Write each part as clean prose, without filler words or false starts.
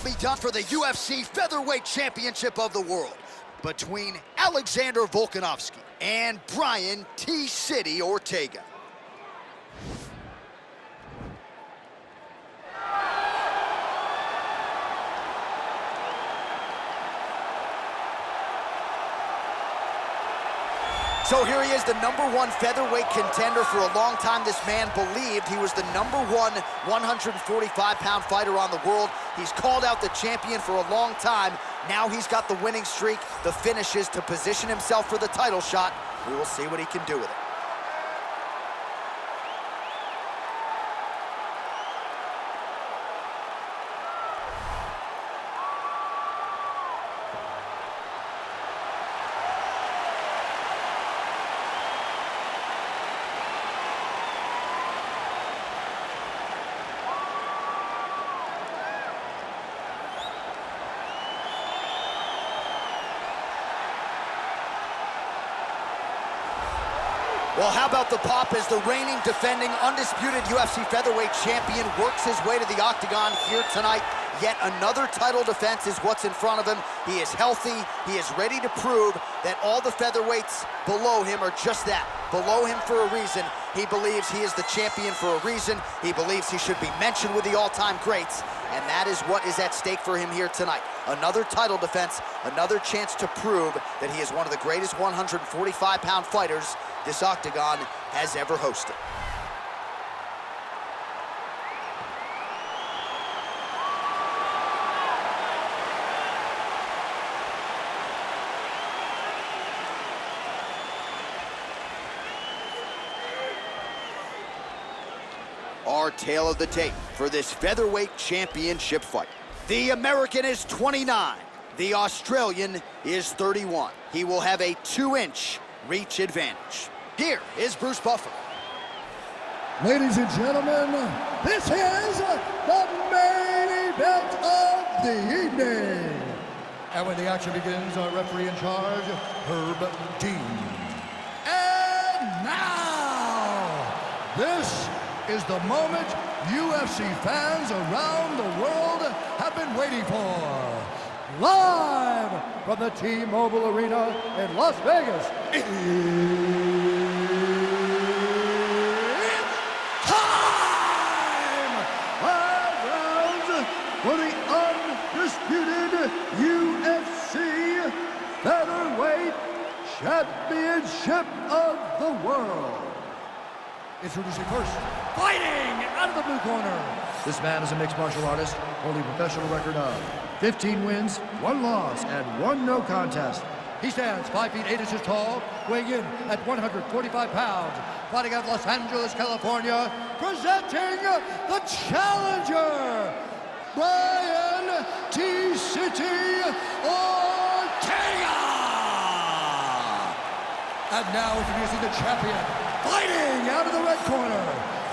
Be done for the UFC Featherweight Championship of the World between Alexander Volkanovski and Brian T-City Ortega. So here he is, the #1 featherweight contender. For a long time, this man believed he was the #1 145-pound fighter on the world. He's called out the champion for a long time. Now he's got the winning streak, the finishes to position himself for the title shot. We will see what he can do with it. Well, how about the pop as the reigning, defending, undisputed UFC featherweight champion works his way to the octagon here tonight. Yet another title defense is what's in front of him. He is healthy. He is ready to prove that all the featherweights below him are just that, below him for a reason. He believes he is the champion for a reason. He believes he should be mentioned with the all-time greats, and that is what is at stake for him here tonight. Another title defense, another chance to prove that he is one of the greatest 145-pound fighters this octagon has ever hosted. Our tale of the tape for this featherweight championship fight. The American is 29. The Australian is 31. He will have a 2-inch reach advantage. Here is Bruce Buffer. Ladies and gentlemen, this is the main event of the evening. And when the action begins, our referee in charge, Herb Dean. And now, this is the moment UFC fans around the world have been waiting for. Live from the T-Mobile Arena in Las Vegas, it's time! 5 rounds for the undisputed UFC Featherweight Championship of the World. Introducing first, fighting out of the blue corner. This man is a mixed martial artist, holding a professional record of 15 wins, 1 loss, and 1 no contest. He stands 5 feet 8 inches tall, weighing in at 145 pounds, fighting out of Los Angeles, California, presenting the challenger, Brian T-City Ortega! And now introducing the champion, fighting out of the red corner.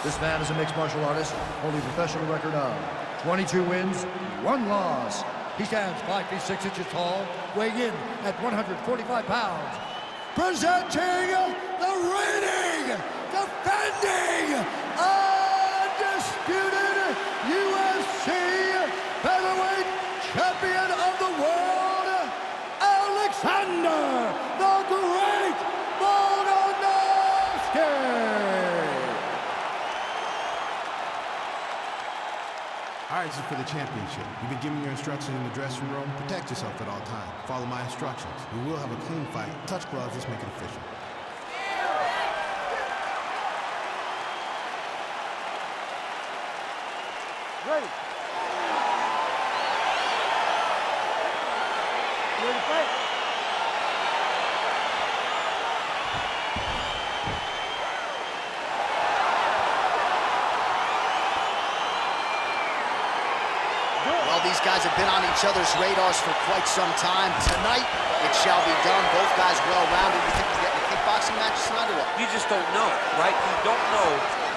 This man is a mixed martial artist, holding a professional record of 22 wins, 1 loss. He stands 5 feet 6 inches tall, weighing in at 145 pounds. Presenting the reigning, defending, undisputed UFC featherweight champion of the world, Alexander the Great Volkanovski. All right, this is for the championship. You've been giving your instructions in the dressing room. Protect yourself at all times. Follow my instructions. We will have a clean fight. Touch gloves, let's make it official. Ready. You ready to fight? Well, these guys have been on each other's radars for quite some time. Tonight, it shall be done. Both guys well-rounded. You think we're getting a kickboxing match tonight or what? You just don't know, right? You don't know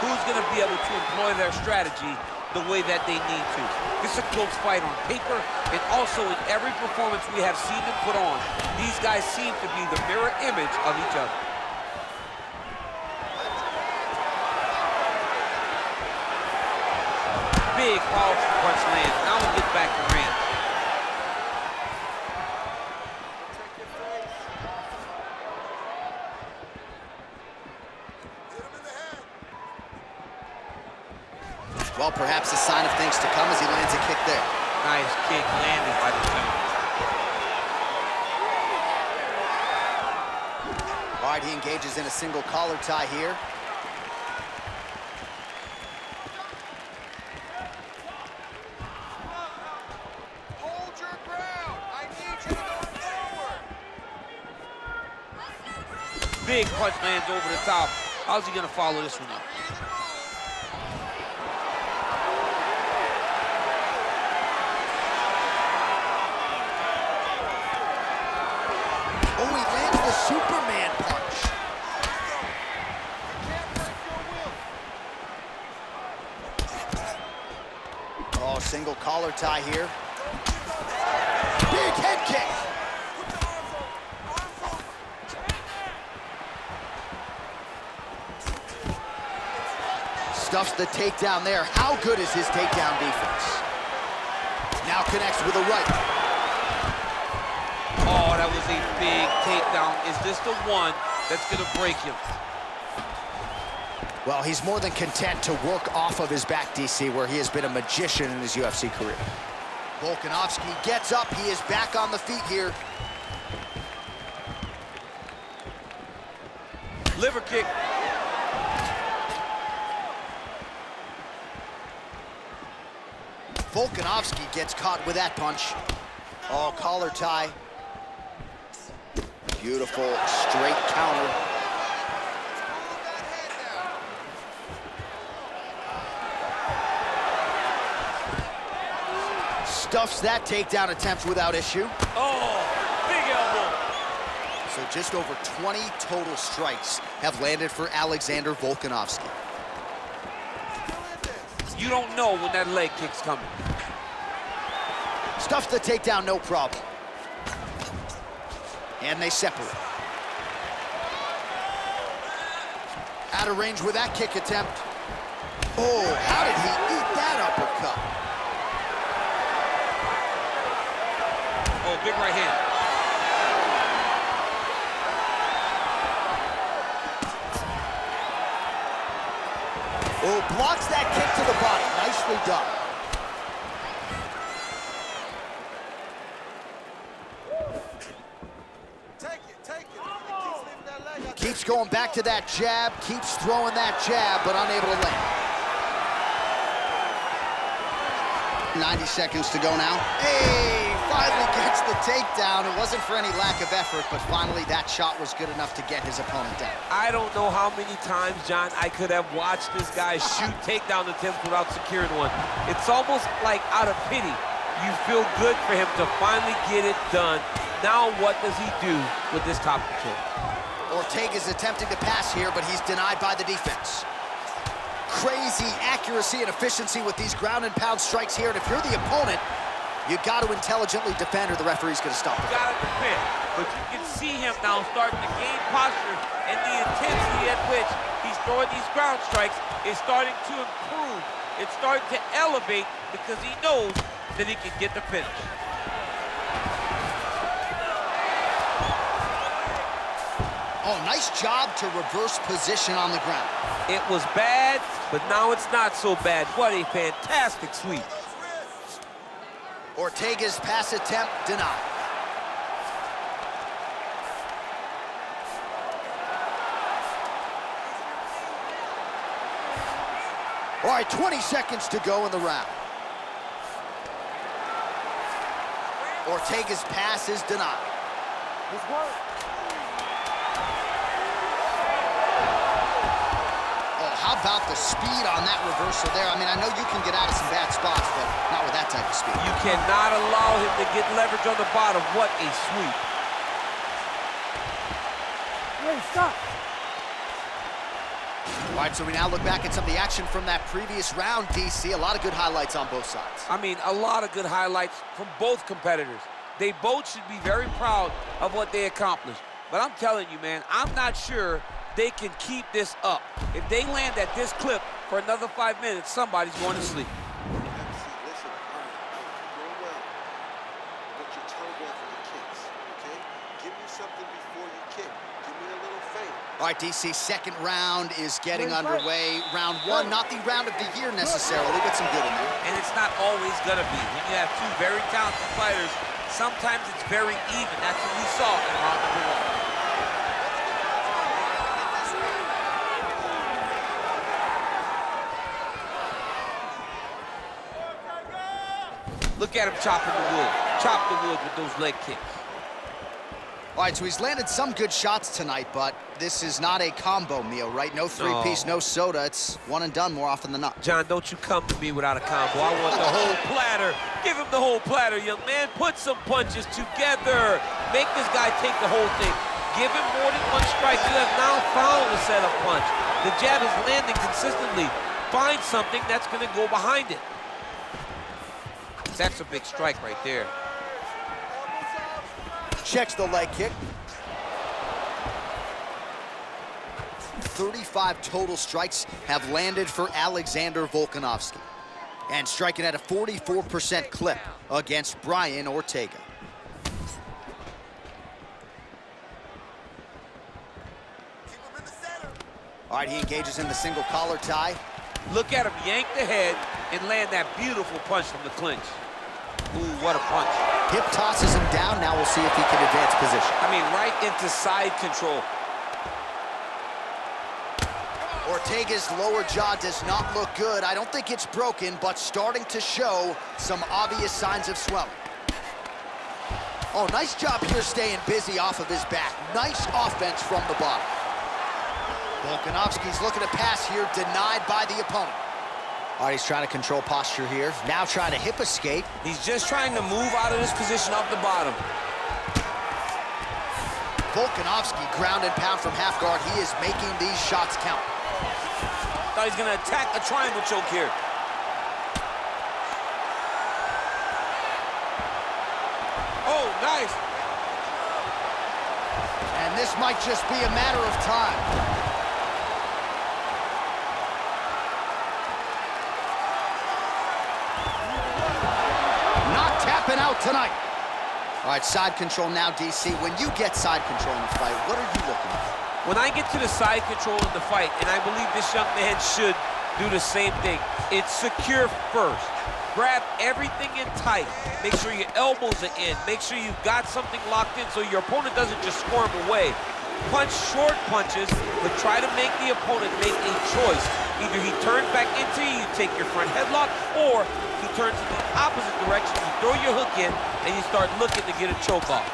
who's going to be able to employ their strategy the way that they need to. This is a close fight on paper, and also in every performance we have seen them put on. These guys seem to be the mirror image of each other. Big, powerful punch lands. Now we get back to ring. Well, perhaps a sign of things to come as he lands a kick there. Nice kick landed by the center. All right, he engages in a single collar tie here. Hold your ground. I need you to go forward. Big punch lands over the top. How's he gonna follow this one up? Oh, he lands the Superman punch. Oh, single collar tie here. Big head kick. Stuffs the takedown there. How good is his takedown defense? Now connects with a right. Oh, that was a big takedown. Is this the one that's gonna break him? Well, he's more than content to work off of his back, DC, where he has been a magician in his UFC career. Volkanovski gets up. He is back on the feet here. Liver kick. Volkanovski gets caught with that punch. Oh, collar tie. Beautiful straight counter. Stuffs that takedown attempt without issue. Oh, big elbow. So just over 20 total strikes have landed for Alexander Volkanovski. You don't know when that leg kick's coming. Stuffs the takedown, no problem. And they separate. Out of range with that kick attempt. Oh, how did he eat that uppercut? Oh, big right hand. Oh, blocks that kick to the body. Nicely done. Take it. He keeps leaving that leg out there. Keeps going back to that jab, keeps throwing that jab, but unable to land. 90 seconds to go now. Hey, finally gets the takedown. It wasn't for any lack of effort, but finally that shot was good enough to get his opponent down. I don't know how many times, John, I could have watched this guy shoot takedown attempts without securing one. It's almost like out of pity. You feel good for him to finally get it done. Now what does he do with this top control? Ortega's attempting to pass here, but he's denied by the defense. Crazy accuracy and efficiency with these ground and pound strikes here, and if you're the opponent, you got to intelligently defend or the referee's going to stop it. You got to defend, but you can see him now starting to gain posture, and the intensity at which he's throwing these ground strikes is starting to improve. It's starting to elevate because he knows that he can get the finish. Oh, nice job to reverse position on the ground. It was bad, but now it's not so bad. What a fantastic sweep. Ortega's pass attempt denied. All right, 20 seconds to go in the round. Ortega's pass is denied. This work. Oh, how about the speed on that reversal there? I mean, I know you can get out of some bad spots, but not with that type of speed. You cannot allow him to get leverage on the bottom. What a sweep. Hey, stop. All right, so we now look back at some of the action from that previous round, DC. A lot of good highlights on both sides. I mean, a lot of good highlights from both competitors. They both should be very proud of what they accomplished. But I'm telling you, man, I'm not sure they can keep this up. If they land at this clip for another 5 minutes, somebody's going to sleep. Listen, you're well, but you're terrible for the kicks, okay? Give me something before you kick. Give me a little feint. All right, DC, second round is getting underway. Round one, not the round of the year necessarily, but some good in there. And it's not always gonna be. When you have two very talented fighters, sometimes it's very even. That's what we saw in round number one. Look at him chopping the wood. Chop the wood with those leg kicks. All right, so he's landed some good shots tonight, but this is not a combo meal, right? No three-piece, no soda. It's one and done more often than not. John, don't you come to me without a combo. I want the whole platter. Give him the whole platter, young man. Put some punches together. Make this guy take the whole thing. Give him more than one strike. You have now found the setup punch. The jab is landing consistently. Find something that's going to go behind it. That's a big strike right there. Checks the leg kick. 35 total strikes have landed for Alexander Volkanovski. And striking at a 44% clip against Brian Ortega. All right, he engages in the single collar tie. Look at him yank the head and land that beautiful punch from the clinch. Ooh, what a punch. Hip tosses him down. Now we'll see if he can advance position. I mean, right into side control. Ortega's lower jaw does not look good. I don't think it's broken, but starting to show some obvious signs of swelling. Oh, nice job here staying busy off of his back. Nice offense from the bottom. Volkanovski's looking to pass here, denied by the opponent. All right, he's trying to control posture here. Now trying to hip escape. He's just trying to move out of this position off the bottom. Volkanovski ground and pound from half guard. He is making these shots count. Thought he's gonna attack a triangle choke here. Oh, nice. And this might just be a matter of time. Out tonight. All right, side control now, DC. When you get side control in the fight, what are you looking at? When I get to the side control in the fight, and I believe this young man should do the same thing, it's secure first. Grab everything in tight. Make sure your elbows are in. Make sure you've got something locked in so your opponent doesn't just squirm away. Punch short punches, but try to make the opponent make a choice. Either he turns back into you, you take your front headlock, or he turns in the opposite direction, you throw your hook in, and you start looking to get a choke off.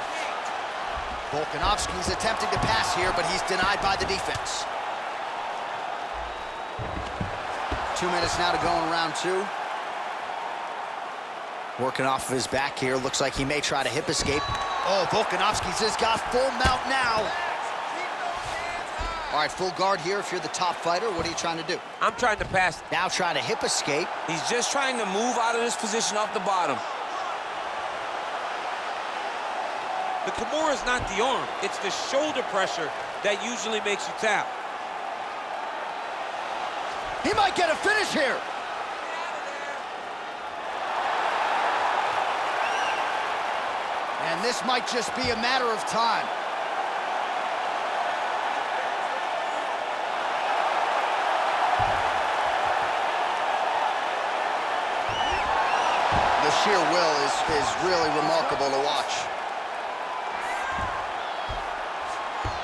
Volkanovski's attempting to pass here, but he's denied by the defense. 2 minutes now to go in round two. Working off of his back here. Looks like he may try to hip escape. Oh, Volkanovski's just got full mount now. All right, full guard here if you're the top fighter. What are you trying to do? I'm trying to pass. Now trying to hip escape. He's just trying to move out of this position off the bottom. The Kimura is not the arm. It's the shoulder pressure that usually makes you tap. He might get a finish here. And this might just be a matter of time. The sheer will is really remarkable to watch.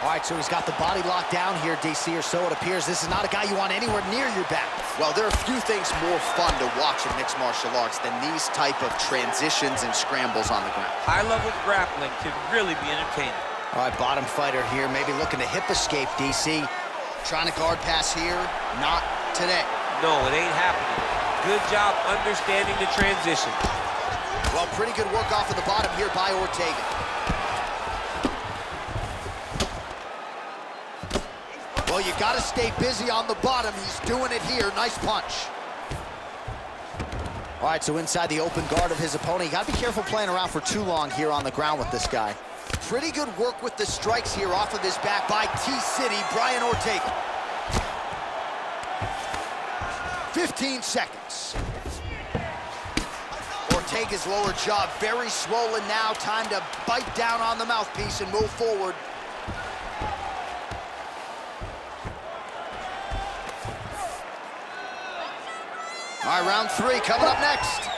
All right, so he's got the body locked down here, DC, or so it appears. This is not a guy you want anywhere near your back. Well, there are few things more fun to watch in mixed martial arts than these type of transitions and scrambles on the ground. High-level grappling can really be entertaining. All right, bottom fighter here, maybe looking to hip escape, DC. Trying to guard pass here, not today. No, it ain't happening. Good job understanding the transition. Well, pretty good work off of the bottom here by Ortega. Well, you got to stay busy on the bottom. He's doing it here. Nice punch. All right, so inside the open guard of his opponent. You got to be careful playing around for too long here on the ground with this guy. Pretty good work with the strikes here off of his back by T-City, Brian Ortega. 15 seconds. Ortega's lower jaw very swollen now. Time to bite down on the mouthpiece and move forward. All right, round 3 coming up next.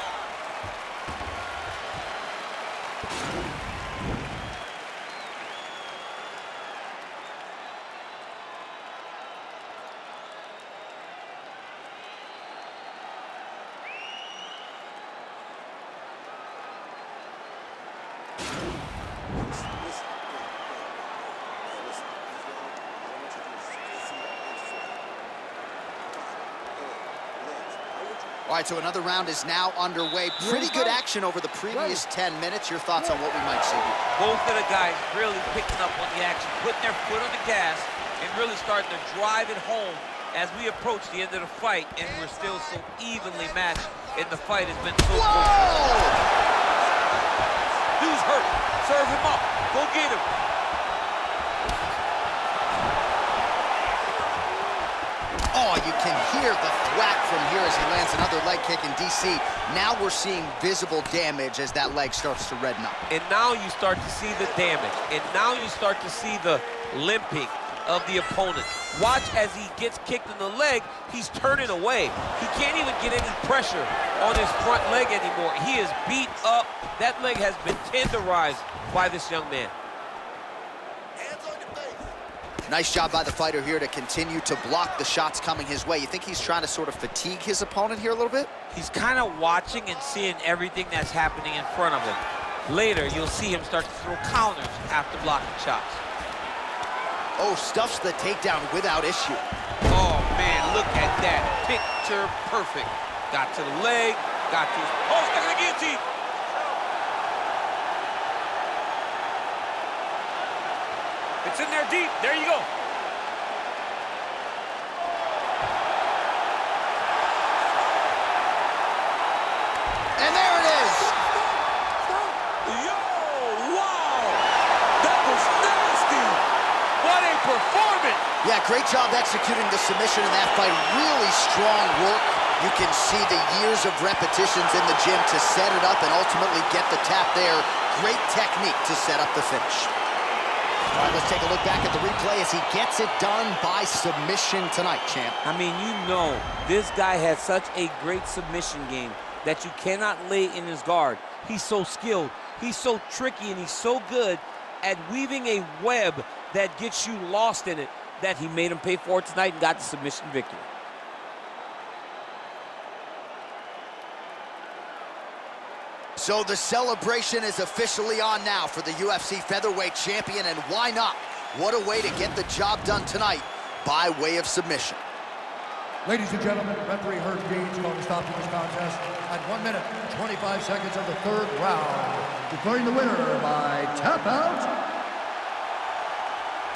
All right, so another round is now underway. Pretty good action over the previous 10 minutes. Your thoughts on what we might see here? Both of the guys really picking up on the action, putting their foot on the gas, and really starting to drive it home as we approach the end of the fight, and we're still so evenly matched, and the fight has been so close. Dude's hurt. Serve him up. Go get him. Oh, you can hear the thwack from here as he lands another leg kick in DC. Now we're seeing visible damage as that leg starts to redden up. And now you start to see the damage. And now you start to see the limping of the opponent. Watch as he gets kicked in the leg, he's turning away. He can't even get any pressure on his front leg anymore. He is beat up. That leg has been tenderized by this young man. Nice job by the fighter here to continue to block the shots coming his way. You think he's trying to sort of fatigue his opponent here a little bit? He's kind of watching and seeing everything that's happening in front of him. Later, you'll see him start to throw counters after blocking shots. Oh, stuffs the takedown without issue. Oh, man, look at that. Picture perfect. Got to the leg, got to his... Oh, stuck in the guillotine. It's in there deep. There you go. And there it is. Yo, wow. That was nasty. What a performance. Yeah, great job executing the submission in that fight. Really strong work. You can see the years of repetitions in the gym to set it up and ultimately get the tap there. Great technique to set up the finish. All right, let's take a look back at the replay as he gets it done by submission tonight, champ. I mean, you know, this guy has such a great submission game that you cannot lay in his guard. He's so skilled, he's so tricky, and he's so good at weaving a web that gets you lost in it that he made him pay for it tonight and got the submission victory. So the celebration is officially on now for the UFC featherweight champion, and why not? What a way to get the job done tonight by way of submission. Ladies and gentlemen, referee Herb Dean's going to stop this contest at 1 minute, 25 seconds of the 3rd round, declaring the winner by tap out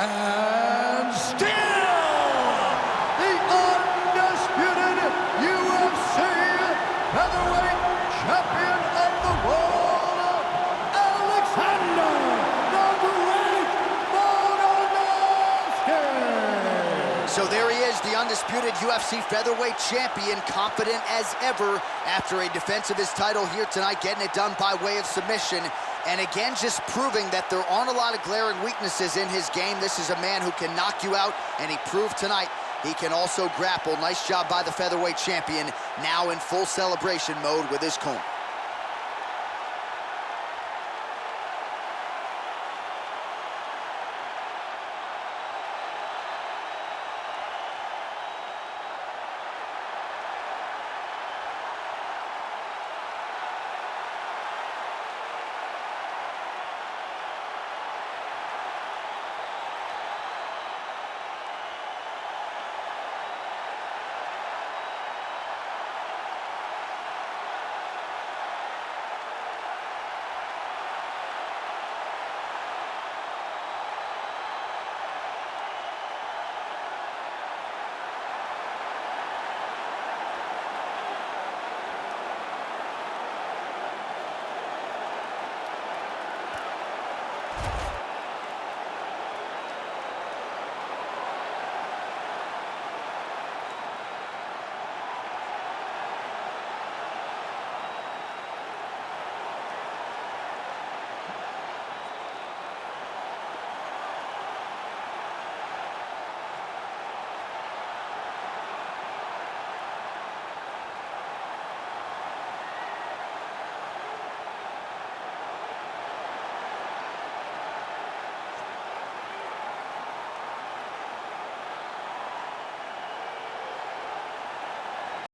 and still the undisputed UFC featherweight champion of the world, Alexander "The Great" Volkanovski. So there he is, the undisputed UFC featherweight champion, confident as ever after a defense of his title here tonight, getting it done by way of submission. And again, just proving that there aren't a lot of glaring weaknesses in his game. This is a man who can knock you out, and he proved tonight he can also grapple. Nice job by the featherweight champion, now in full celebration mode with his corner.